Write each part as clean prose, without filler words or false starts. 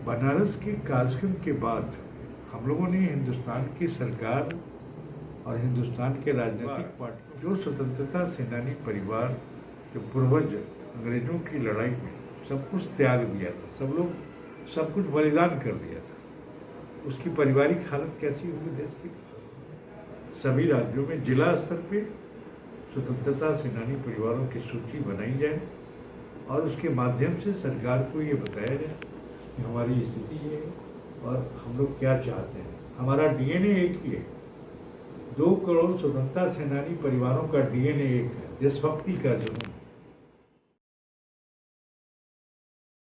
बनारस के कार्यक्रम के बाद हम लोगों ने हिंदुस्तान की सरकार और हिंदुस्तान के राजनीतिक पार्टी जो स्वतंत्रता सेनानी परिवार जो पूर्वज अंग्रेजों की लड़ाई में सब कुछ त्याग दिया था, सब लोग सब कुछ बलिदान कर दिया था, उसकी पारिवारिक हालत कैसी होगी देश की। सभी राज्यों में जिला स्तर पे स्वतंत्रता सेनानी परिवारों की सूची बनाई जाए और उसके माध्यम से सरकार को ये बताया जाए कि हमारी स्थिति ये है और हम लोग क्या चाहते हैं। हमारा डीएनए एक ही है, 2 करोड़ स्वतंत्रता सेनानी परिवारों का डीएनए एक है, देशभक्ति का जुनून।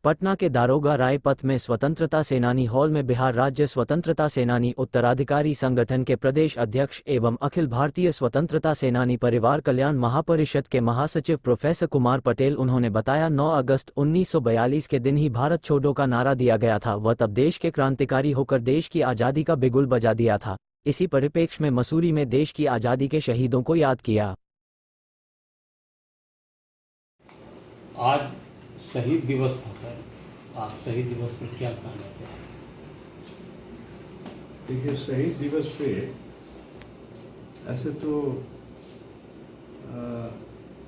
पटना के दारोगा राय पथ में स्वतंत्रता सेनानी हॉल में बिहार राज्य स्वतंत्रता सेनानी उत्तराधिकारी संगठन के प्रदेश अध्यक्ष एवं अखिल भारतीय स्वतंत्रता सेनानी परिवार कल्याण महापरिषद के महासचिव प्रोफेसर कुमार पटेल उन्होंने बताया 9 अगस्त 1942 के दिन ही भारत छोड़ो का नारा दिया गया था। वह तब देश के क्रांतिकारी होकर देश की आज़ादी का बिगुल बजा दिया था। इसी परिप्रेक्ष्य में मसूरी में देश की आज़ादी के शहीदों को याद किया। आज शहीद दिवस था सर, आप शहीद दिवस पर क्या कहना चाहें? देखिए, शहीद दिवस पे ऐसे तो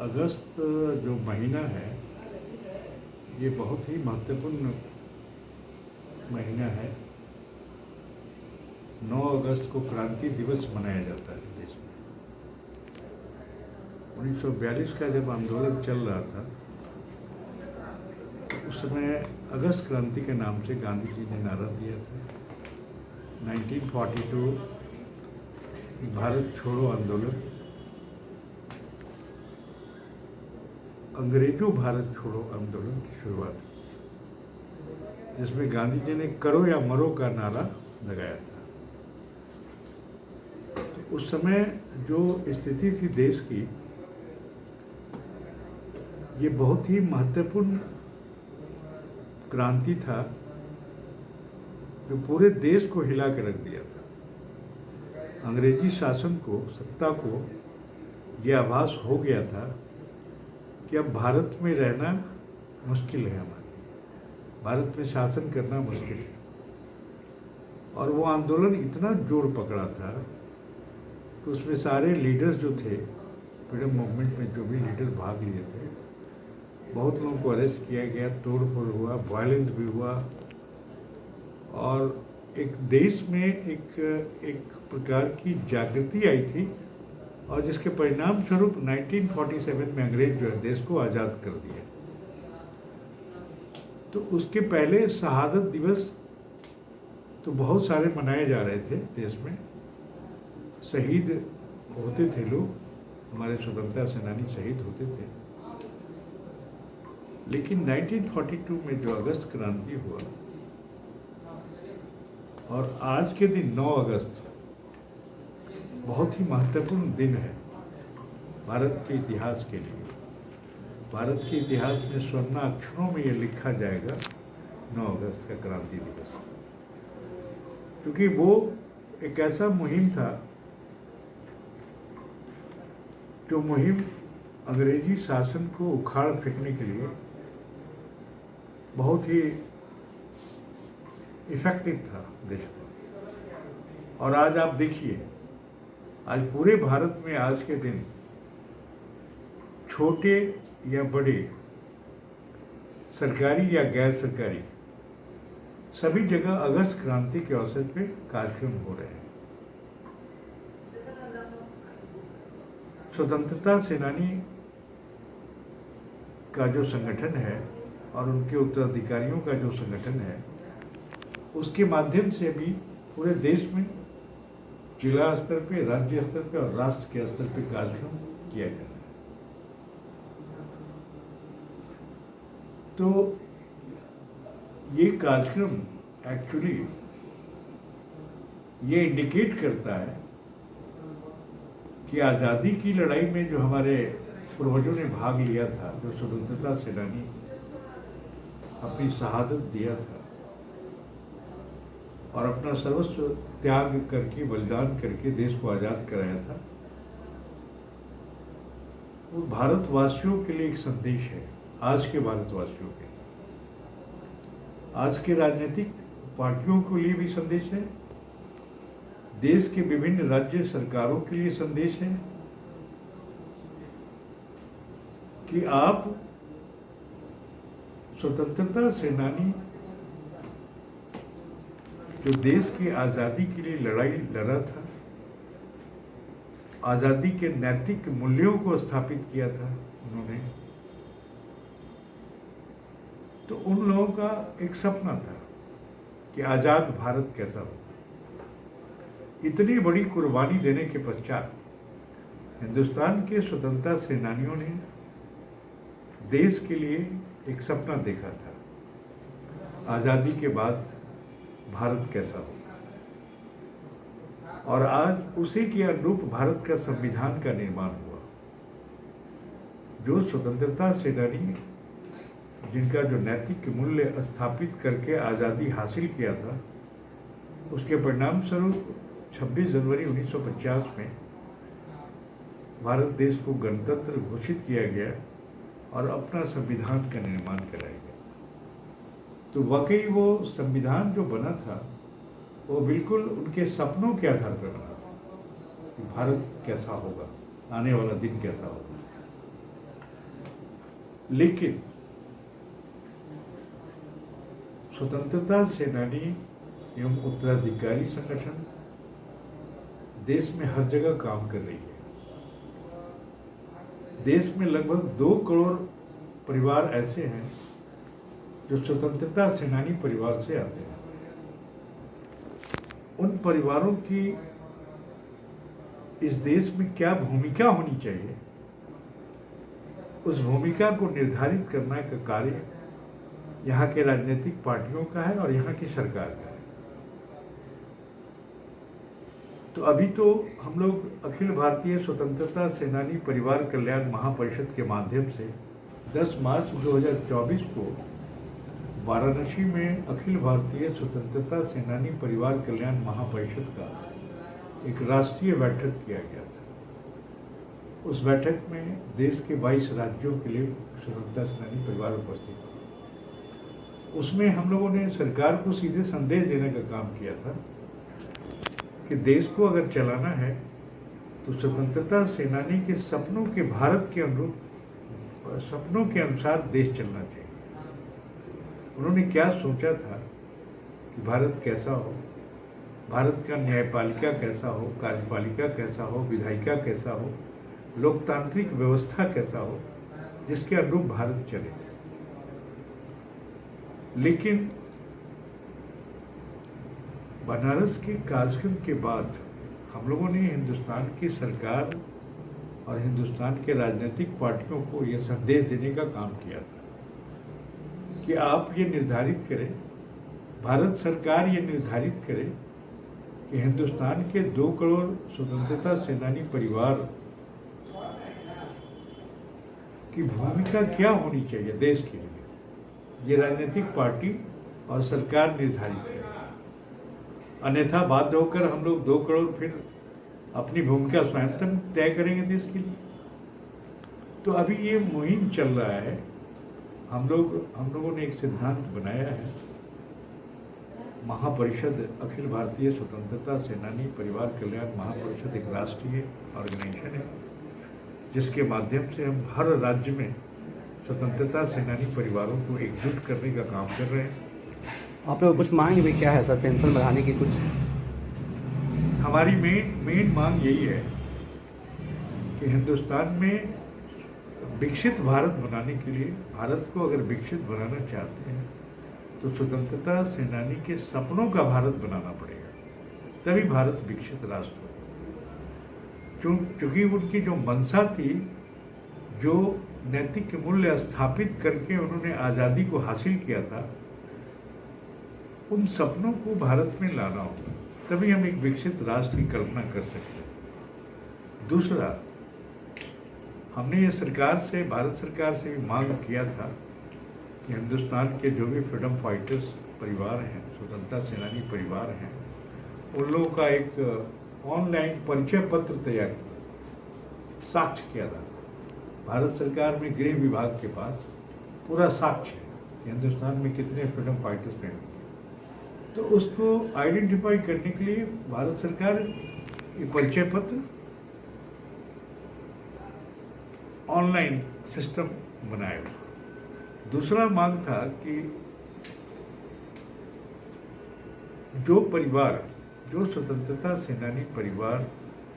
अगस्त जो महीना है ये बहुत ही महत्वपूर्ण महीना है। 9 अगस्त को क्रांति दिवस मनाया जाता है देश में। 1942 का जब आंदोलन चल रहा था उस समय अगस्त क्रांति के नाम से गांधी जी ने नारा दिया था। 1942 भारत छोड़ो आंदोलन, अंग्रेजों भारत छोड़ो आंदोलन की शुरुआत, जिसमें गांधी जी ने करो या मरो का नारा लगाया था। तो उस समय जो स्थिति थी देश की, ये बहुत ही महत्वपूर्ण क्रांति था जो पूरे देश को हिला कर रख दिया था। अंग्रेजी शासन को, सत्ता को यह आभास हो गया था कि अब भारत में रहना मुश्किल है, हमारे भारत में शासन करना मुश्किल है। और वो आंदोलन इतना जोर पकड़ा था कि उसमें सारे लीडर्स जो थे, फ्रीडम मूवमेंट में जो भी लीडर भाग लिए थे, बहुत लोगों को अरेस्ट किया गया, तोड़फोड़ हुआ, वायलेंस भी हुआ और एक देश में एक प्रकार की जागृति आई थी और जिसके परिणाम स्वरूप 1947 में अंग्रेज जो है देश को आज़ाद कर दिया। तो उसके पहले शहादत दिवस तो बहुत सारे मनाए जा रहे थे देश में, शहीद होते थे लोग, हमारे स्वतंत्रता सेनानी शहीद होते थे। लेकिन 1942 में जो अगस्त क्रांति हुआ और आज के दिन 9 अगस्त बहुत ही महत्वपूर्ण दिन है भारत के इतिहास के लिए। भारत के इतिहास में स्वर्ण अक्षरों में यह लिखा जाएगा 9 अगस्त का क्रांति दिवस, क्योंकि वो एक ऐसा मुहिम था जो मुहिम अंग्रेजी शासन को उखाड़ फेंकने के लिए बहुत ही इफेक्टिव था देश में। और आज आप देखिए, आज पूरे भारत में आज के दिन छोटे या बड़े, सरकारी या गैर सरकारी, सभी जगह अगस्त क्रांति के अवसर पे कार्यक्रम हो रहे हैं। स्वतंत्रता सेनानी का जो संगठन है और उनके उत्तराधिकारियों का जो संगठन है, उसके माध्यम से भी पूरे देश में जिला स्तर पे, राज्य स्तर पे और राष्ट्र के स्तर पे कार्यक्रम किया जा रहा है। तो ये कार्यक्रम एक्चुअली ये इंडिकेट करता है कि आज़ादी की लड़ाई में जो हमारे पूर्वजों ने भाग लिया था, जो स्वतंत्रता सेनानी अपनी शहादत दिया था और अपना सर्वस्व त्याग करके, बलिदान करके देश को आज़ाद कराया था, वो भारतवासियों के लिए एक संदेश है। आज के भारतवासियों के, आज के राजनीतिक पार्टियों के लिए भी संदेश है, देश के विभिन्न राज्य सरकारों के लिए संदेश है कि आप स्वतंत्रता सेनानी जो देश की आजादी के लिए लड़ाई लड़ा था, आजादी के नैतिक मूल्यों को स्थापित किया था उन्होंने, तो उन लोगों का एक सपना था कि आजाद भारत कैसा हो। इतनी बड़ी कुर्बानी देने के पश्चात हिंदुस्तान के स्वतंत्रता सेनानियों ने देश के लिए एक सपना देखा था, आजादी के बाद भारत कैसा हो। और आज उसी के अनुरूप भारत का संविधान का निर्माण हुआ। जो स्वतंत्रता सेनानी जिनका जो नैतिक मूल्य स्थापित करके आज़ादी हासिल किया था, उसके परिणाम स्वरूप 26 जनवरी 1950 में भारत देश को गणतंत्र घोषित किया गया और अपना संविधान का निर्माण कराया गया। तो वाकई वो संविधान जो बना था वो बिल्कुल उनके सपनों के आधार पर बना था कि भारत कैसा होगा, आने वाला दिन कैसा होगा। लेकिन स्वतंत्रता सेनानी एवं उत्तराधिकारी संगठन देश में हर जगह काम कर रही है। देश में लगभग 2 करोड़ परिवार ऐसे हैं जो स्वतंत्रता सेनानी परिवार से आते हैं। उन परिवारों की इस देश में क्या भूमिका होनी चाहिए, उस भूमिका को निर्धारित करने का कार्य यहाँ के राजनीतिक पार्टियों का है और यहाँ की सरकार का है। तो अभी तो हम लोग अखिल भारतीय स्वतंत्रता सेनानी परिवार कल्याण महापरिषद के माध्यम से 10 मार्च 2024 को वाराणसी में अखिल भारतीय स्वतंत्रता सेनानी परिवार कल्याण महापरिषद का एक राष्ट्रीय बैठक किया गया था। उस बैठक में देश के 22 राज्यों के लिए स्वतंत्रता सेनानी परिवार उपस्थित थे। उसमें हम लोगों ने सरकार को सीधे संदेश देने का काम किया था कि देश को अगर चलाना है तो स्वतंत्रता सेनानी के सपनों के भारत के अनुरूप, सपनों के अनुसार देश चलना चाहिए। उन्होंने क्या सोचा था कि भारत कैसा हो, भारत का न्यायपालिका कैसा हो, कार्यपालिका कैसा हो, विधायिका कैसा हो, लोकतांत्रिक व्यवस्था कैसा हो, जिसके अनुरूप भारत चले। लेकिन बनारस के कार्यक्रम के बाद हम लोगों ने हिंदुस्तान की सरकार और हिंदुस्तान के राजनीतिक पार्टियों को यह संदेश देने का काम किया था कि आप ये निर्धारित करें, भारत सरकार ये निर्धारित करे कि हिंदुस्तान के 2 करोड़ स्वतंत्रता सेनानी परिवार की भूमिका क्या होनी चाहिए देश के लिए। ये राजनीतिक पार्टी और सरकार निर्धारित करे, अन्यथा बाध्य होकर हम लोग 2 करोड़ फिर अपनी भूमिका स्वयं तय करेंगे देश के लिए। तो अभी ये मुहिम चल रहा है। हम लोगों ने एक सिद्धांत बनाया है, महापरिषद अखिल भारतीय स्वतंत्रता सेनानी परिवार कल्याण महापरिषद एक राष्ट्रीय ऑर्गेनाइजेशन है, जिसके माध्यम से हम हर राज्य में स्वतंत्रता सेनानी परिवारों को एकजुट करने का काम कर रहे हैं। आप लोग कुछ मांग भी क्या है सर, पेंशन बढ़ाने की कुछ? हमारी मेन मांग यही है कि हिंदुस्तान में विकसित भारत बनाने के लिए, भारत को अगर विकसित बनाना चाहते हैं तो स्वतंत्रता सेनानी के सपनों का भारत बनाना पड़ेगा, तभी भारत विकसित राष्ट्र हो। चूंकि उनकी जो मंशा थी, जो नैतिक मूल्य स्थापित करके उन्होंने आज़ादी को हासिल किया था, उन सपनों को भारत में लाना होगा, तभी हम एक विकसित राष्ट्र की कल्पना कर सकते हैं। दूसरा, हमने ये सरकार से, भारत सरकार से भी मांग किया था कि हिंदुस्तान के जो भी फ्रीडम फाइटर्स परिवार हैं, स्वतंत्रता सेनानी परिवार हैं, उन लोगों का एक ऑनलाइन परिचय पत्र तैयार किया, साक्ष्य किया था। भारत सरकार में गृह विभाग के पास पूरा साक्ष्य है कि हिंदुस्तान में कितने फ्रीडम फाइटर्स हैं। तो उसको आइडेंटिफाई करने के लिए भारत सरकार ये परिचय पत्र ऑनलाइन सिस्टम बनाए। दूसरा मांग था कि जो परिवार, जो स्वतंत्रता सेनानी परिवार,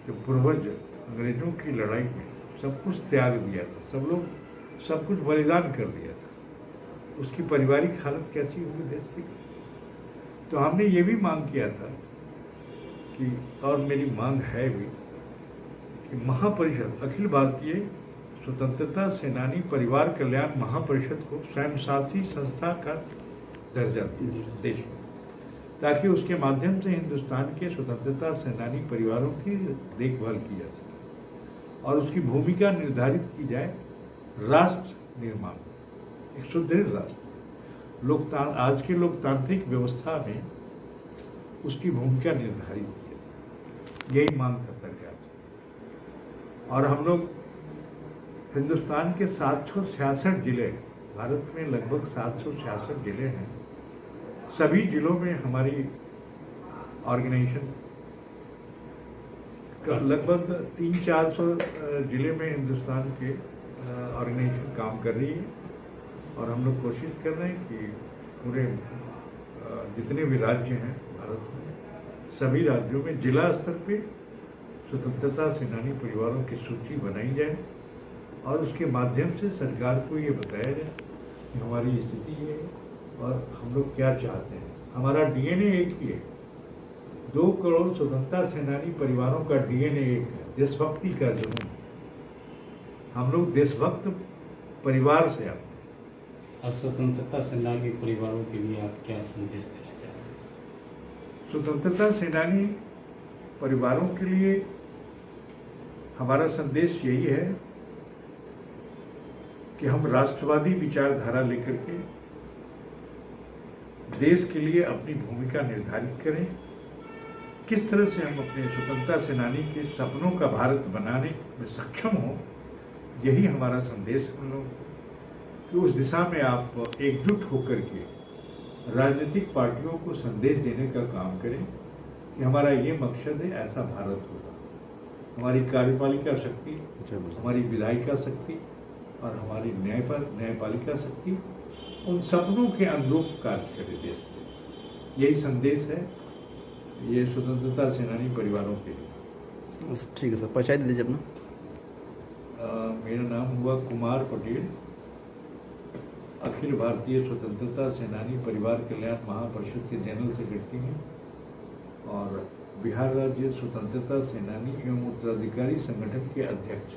जो पूर्वज अंग्रेजों की लड़ाई में सब कुछ त्याग दिया था, सब लोग सब कुछ बलिदान कर दिया था, उसकी पारिवारिक हालत कैसी होगी देश की। तो हमने ये भी मांग किया था कि, और मेरी मांग है भी, कि महापरिषद, अखिल भारतीय स्वतंत्रता सेनानी परिवार कल्याण महापरिषद को स्वयंशासी संस्था का दर्जा देश में, ताकि उसके माध्यम से हिंदुस्तान के स्वतंत्रता सेनानी परिवारों की देखभाल की जा सके और उसकी भूमिका निर्धारित की जाए राष्ट्र निर्माण, एक सुदृढ़ राष्ट्र, आज के लोकतांत्रिक व्यवस्था में उसकी भूमिका निर्धारित की। यही मांग था सरकार से। और हम लोग हिंदुस्तान के 766 जिले, भारत में लगभग 766 जिले हैं, सभी जिलों में हमारी ऑर्गेनाइजेशन लगभग 300-400 जिले में हिंदुस्तान के ऑर्गेनाइजेशन काम कर रही है। और हम लोग कोशिश कर रहे हैं कि पूरे जितने भी राज्य हैं भारत में, सभी राज्यों में जिला स्तर पे स्वतंत्रता सेनानी परिवारों की सूची बनाई जाए और उसके माध्यम से सरकार को ये बताया जाए कि हमारी स्थिति ये है और हम लोग क्या चाहते हैं। हमारा डीएनए एक ही है, 2 करोड़ स्वतंत्रता सेनानी परिवारों का डीएनए एक है, देशभक्ति का जुनून। हम लोग देशभक्त परिवार से आते हैं। और स्वतंत्रता सेनानी परिवारों के लिए आप क्या संदेश देना चाहते हैं? स्वतंत्रता सेनानी परिवारों के लिए हमारा संदेश यही है कि हम राष्ट्रवादी विचारधारा लेकर के देश के लिए अपनी भूमिका निर्धारित करें। किस तरह से हम अपने स्वतंत्रता सेनानी के सपनों का भारत बनाने में सक्षम हो, यही हमारा संदेश हम लोग कि उस दिशा में आप एकजुट होकर के राजनीतिक पार्टियों को संदेश देने का काम करें कि हमारा ये मकसद है, ऐसा भारत होगा। हमारी कार्यपालिका शक्ति, हमारी विधायिका शक्ति और हमारी न्यायपालिका शक्ति उन सपनों के अनुरूप कार्य करे देश में। यही संदेश है ये स्वतंत्रता सेनानी परिवारों के लिए। ठीक है सर, परिचय दे दीजिए अपना। मेरा नाम हुआ कुमार पटेल, अखिल भारतीय स्वतंत्रता सेनानी परिवार कल्याण महापरिषद के जनरल सेक्रेटरी हैं और बिहार राज्य स्वतंत्रता सेनानी एवं उत्तराधिकारी संगठन के अध्यक्ष।